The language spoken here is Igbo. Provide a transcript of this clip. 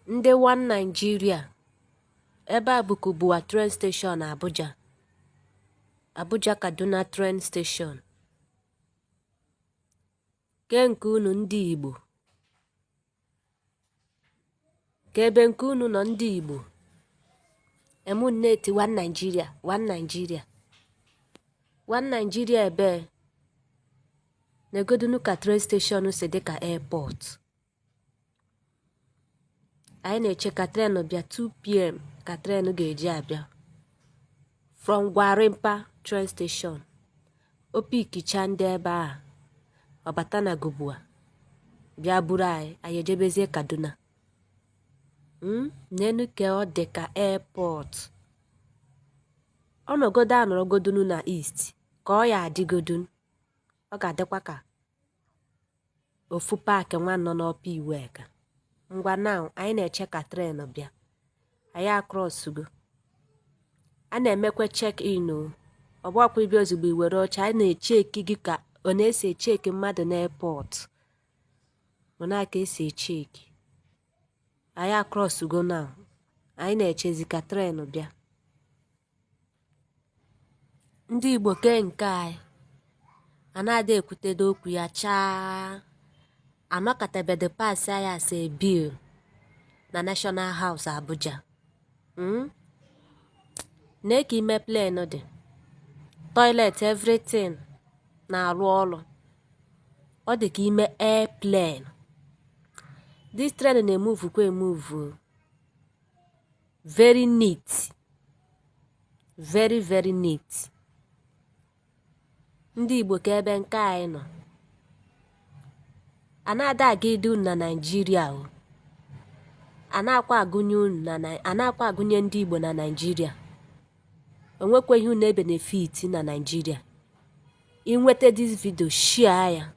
Ndị One Nigeria, ebe a bụkwa Kubwa train station Abuja, Abuja Kaduna train station. Ke nke unu ndị Igbo, ka ebe nke unu nọ ndị Igbo. Emunneti One Nigeria, One Nigeria. One Nigeria ebe negodunu ka train station si dị ka airport. Anyị na-eche ka tren bịa 2 PM ka tren ga-eji abịa from Gwarimpa train station. O pikicha ndị ebe a, ọ bata na Kubwa bịa buru anyị ejebezie Kaduna. N'enu ka ọ dị ka airport. Ọnọgodo anọrọgodunu na East ka ọ ya adịgodunu. Ọ ga-adịkwa ka ofu paaki nwa nọ n'Ọpa Iweka. Ngwa now anyị na-eche ka tren bịa. Anyị akrọsugo. A na-emekwa check-in o. Ọ bụkwa ịbịa ozugbo i were oche. Anyị na-echeki gị ka ọ na-esi echeki mmadụ n'airport. Ọ na-aka esi echeki. Anyị akrọsugo now. Anyị na-echezi ka tren bịa. Ndị Igbo ke nke anyị, a na-ada ekwutedo okwu ya chaa. Anọkọtabedo pass anyị as a bill na National House Abuja. Na-eke ime plane dị. Toilet everything na-arụ ọrụ. Ọ dị ka ime airplane. This train na-emove kwa emove. Very neat. Very very neat. Ndị Igbo ka ebe nke anyị nọ. A na-ada aga idu na Nigeria o. A na-akwa agụnye ndị Igbo na Nigeria. Onwekwa ihe unu benefit na Nigeria. Inweta this video, share ya.